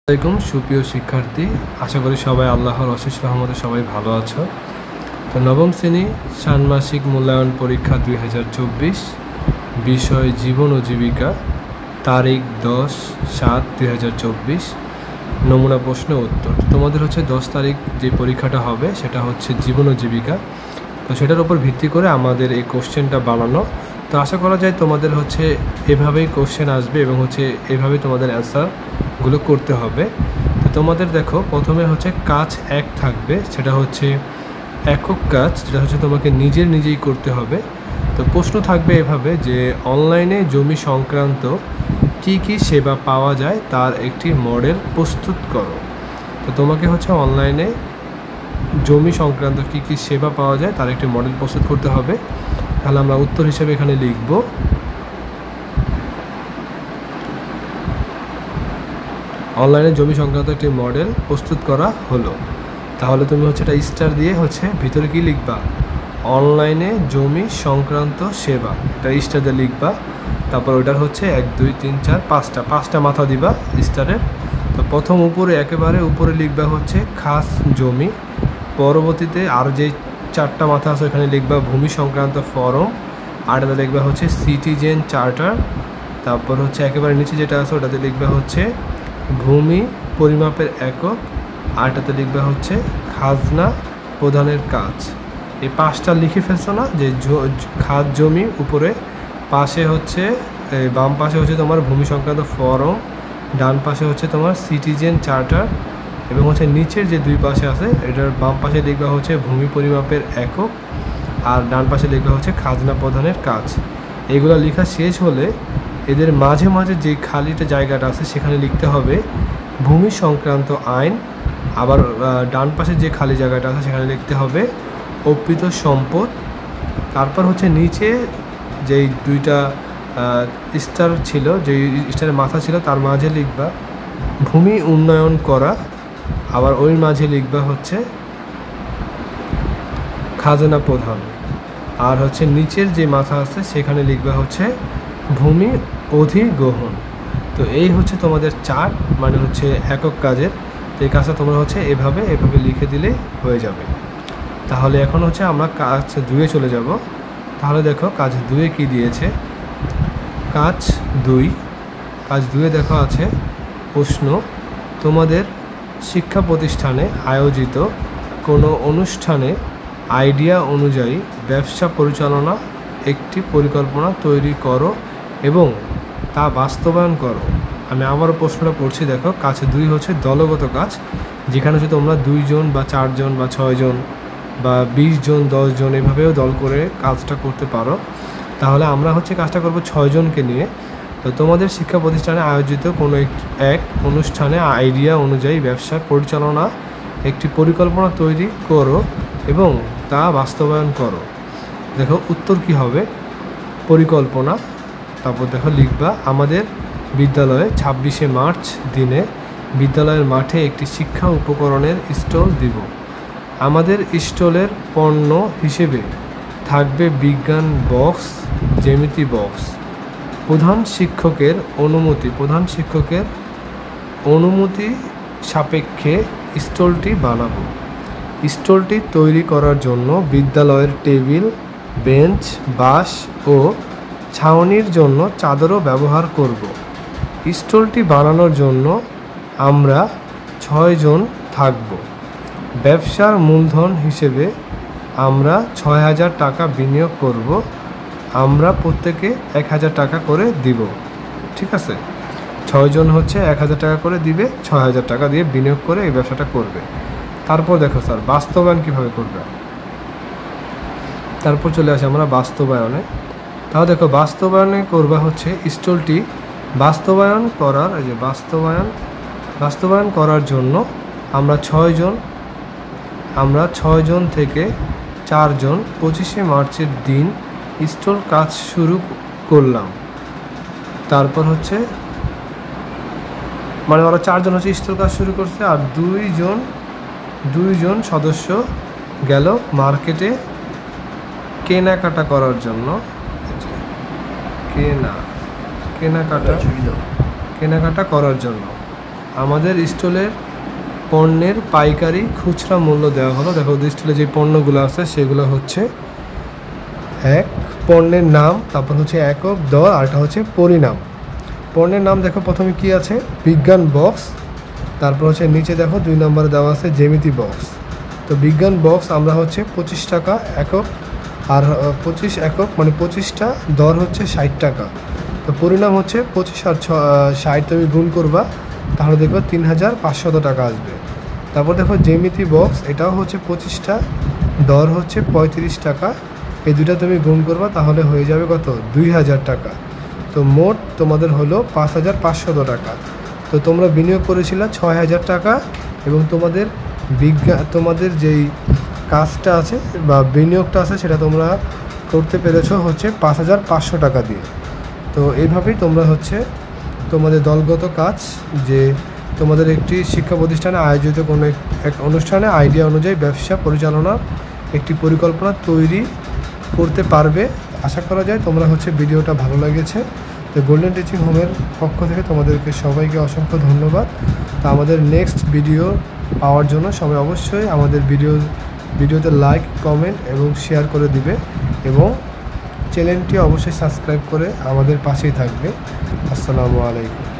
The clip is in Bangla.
আসসালামাইকুম সুপ্রিয় শিক্ষার্থী, আশা করি সবাই আল্লাহর অশেষ রহমতে সবাই ভালো আছো। তো নবম শ্রেণী ষান্মাসিক মূল্যায়ন পরীক্ষা 2024, বিষয় জীবন ও জীবিকা, তারিখ 10/7/2024, নমুনা প্রশ্ন উত্তর। তোমাদের 10 তারিখ যে পরীক্ষাটা হবে সেটা হচ্ছে জীবন ও জীবিকা। তো সেটার উপর ভিত্তি করে আমাদের এই কোশ্চেনটা বানানো। তো আশা করা যায় তোমাদের এভাবেই কোশ্চেন আসবে এবং এভাবেই তোমাদের অ্যান্সারগুলো করতে হবে। তো তোমাদের দেখো, প্রথমে কাজ 1 থাকবে, সেটা হচ্ছে একক কাজ, যেটা তোমাকে নিজেই করতে হবে। তো প্রশ্ন থাকবে এভাবে যে অনলাইনে জমি সংক্রান্ত কি সেবা পাওয়া যায় তার একটি মডেল প্রস্তুত করো। তো তোমাকে অনলাইনে জমি সংক্রান্ত কি সেবা পাওয়া যায় তার একটি মডেল প্রস্তুত করতে হবে। তাহলে আমরা উত্তর হিসেবে এখানে লিখব অনলাইনে জমি সংক্রান্ত একটি মডেল প্রস্তুত করা হলো। তাহলে তুমি এটা স্টার দিয়ে ভিতরে কি লিখবা, অনলাইনে জমি সংক্রান্ত সেবা, এটা স্টার দিয়ে লিখবা। তারপর ওইটার 1 2 3 4 5টা মাথা দিবা স্টারের। তো প্রথম একেবারে উপরে লিখবা খাস জমি, পরবর্তীতে আর যে 4টা মাথা আছে ওখানে লিখবা ভূমি সংক্রান্ত ফরম, আর এটা লিখবা সিটিজেন চার্টার। তারপর একেবারে নিচে যেটা আছে ওটাতে লিখবা ভূমি পরিমাপের একক, আর এটাতে লিখবা খাজনা প্রদানের কাজ। এই 5টা লিখে ফেলছো না, যে খাস জমি উপরে, পাশে বাম পাশে তোমার ভূমি সংক্রান্ত ফরম, ডান পাশে তোমার সিটিজেন চার্টার, এবং নিচের যে 2 পাশে আছে এটার বাম পাশে লিখবা ভূমি পরিমাপের একক, আর ডান পাশে লিখবা খাজনা প্রদানের কাজ। এগুলো লেখা শেষ হলে এদের মাঝে মাঝে যে খালিটা জায়গাটা আছে সেখানে লিখতে হবে ভূমি সংক্রান্ত আইন, আবার ডান পাশে যে খালি জায়গাটা আছে সেখানে লিখতে হবে অর্পিত সম্পদ। তারপর নিচে যেই 2টা স্টার ছিল, যেই স্টারের মাথা ছিল তার মাঝে লিখবা ভূমি উন্নয়ন করা, আবার ওই মাঝে লিখবা খাজনা প্রদান, আর নিচের যে মাথা আছে সেখানে লিখবা ভূমি অধিগ্রহণ। তো এই তোমাদের চার্ট, মানে একক কাজের। তো এই কাজটা তোমরা এভাবে লিখে দিলে হয়ে যাবে। তাহলে এখন আমরা কাজ 2-এ চলে যাব। তাহলে দেখো কাজ 2-এ কি দিয়েছে। কাজ 2-এ দেখো আছে প্রশ্ন, তোমাদের শিক্ষা প্রতিষ্ঠানে আয়োজিত কোনো অনুষ্ঠানে আইডিয়া অনুযায়ী ব্যবসা পরিচালনা একটি পরিকল্পনা তৈরি করো এবং তা বাস্তবায়ন করো। আমি আবারও প্রশ্নটা পড়ছি, দেখো কাজ 2 দলগত কাজ, যেখানে তোমরা 2 জন বা 4 জন বা 6 জন বা 20 জন 10 জন এভাবেও দল করে কাজটা করতে পারো। তাহলে আমরা কাজটা করব 6 জনকে নিয়ে। তো তোমাদের শিক্ষা প্রতিষ্ঠানে আয়োজিত কোনো এক অনুষ্ঠানে আইডিয়া অনুযায়ী ব্যবসা পরিচালনা একটি পরিকল্পনা তৈরি করো এবং তা বাস্তবায়ন করো। দেখো উত্তর কি হবে, পরিকল্পনা। তারপর দেখো লিখবা আমাদের বিদ্যালয়ে 26শে মার্চ দিনে বিদ্যালয়ের মাঠে একটি শিক্ষা উপকরণের স্টল দিব। আমাদের স্টলের পণ্য হিসেবে থাকবে বিজ্ঞান বক্স, জ্যামিতি বক্স। প্রধান শিক্ষকের অনুমতি সাপেক্ষে স্টলটি বানাবো। স্টলটি তৈরি করার জন্য বিদ্যালয়ের টেবিল, বেঞ্চ, বাঁশ ও ছাউনির জন্য চাদরও ব্যবহার করব। স্টলটি বানানোর জন্য আমরা 6 জন থাকব। ব্যবসার মূলধন হিসেবে আমরা 6000 টাকা বিনিয়োগ করব। আমরা প্রত্যেকে 1000 টাকা করে দিব। ঠিক আছে, 6 জন 1000 টাকা করে দিবে, 6000 টাকা দিয়ে বিনিয়োগ করে এই ব্যবসাটা করবে। তারপর দেখো স্যার বাস্তবায়ন কিভাবে করবে। তারপর চলে আসে আমরা বাস্তবায়নে। তাহলে দেখো বাস্তবায়নে করবা স্টলটি বাস্তবায়ন করার জন্য আমরা 6 জন থেকে 4 জন 25শে মার্চের দিন স্টল কাজ শুরু করলাম। তারপর মানে ওরা 4 জন স্টল কাজ শুরু করছে, আর 2 জন সদস্য গেল মার্কেটে কেনাকাটা করার জন্য। কেনাকাটা করার জন্য আমাদের স্টলের পণ্যের পাইকারি খুচরা মূল্য দেওয়া হলো। দেখো স্টলে যে পণ্যগুলো আছে সেগুলো হচ্ছে এক পণ্যের নাম, তারপর হচ্ছে একক, দর, আর এটা হচ্ছে পরিণাম। পণ্যের নাম দেখো প্রথমে কি আছে, বিজ্ঞান বক্স। তারপর হচ্ছে নিচে দেখো 2 নম্বরে দেওয়া আছে জ্যামিতি বক্স। তো বিজ্ঞান বক্স আমরা হচ্ছে 25 টাকা একক, আর 25 একক মানে 25টা, দর হচ্ছে 60 টাকা। তো পরিণাম হচ্ছে 25 আর 60 তুমি গুণ করবা, তাহলে দেখবে 3500 টাকা আসবে। তারপর দেখো জ্যামিতি বক্স, এটাও হচ্ছে 25টা, দর হচ্ছে 35 টাকা। এই দুটা তুমি গুণ করবা, তাহলে হয়ে যাবে কত, 2000 টাকা। তো মোট তোমাদের হলো 5500 টাকা। তো তোমরা বিনিয়োগ করেছিলে 6000 টাকা, এবং তোমাদের যেই কাজটা আছে বা বিনিয়োগটা আছে সেটা তোমরা করতে পেরেছো হচ্ছে 5500 টাকা দিয়ে। তো এইভাবেই তোমরা হচ্ছে তোমাদের দলগত কাজ, যে তোমাদের একটি শিক্ষা প্রতিষ্ঠানে আয়োজিত কোনো এক অনুষ্ঠানে আইডিয়া অনুযায়ী ব্যবসা পরিচালনার একটি পরিকল্পনা তৈরি করতে পারবে। আশা করা যায় তোমরা হচ্ছে ভিডিওটা ভালো লেগেছে। তো গোল্ডেন টিচিং হোমের পক্ষ থেকে তোমাদেরকে সবাইকে অসংখ্য ধন্যবাদ। তো আমাদের নেক্সট ভিডিও পাওয়ার জন্য সবাই অবশ্যই আমাদের ভিডিওতে লাইক, কমেন্ট এবং শেয়ার করে দিবে, এবং চ্যানেলটি অবশ্যই সাবস্ক্রাইব করে আমাদের পাশেই থাকবে। আসসালামু আলাইকুম।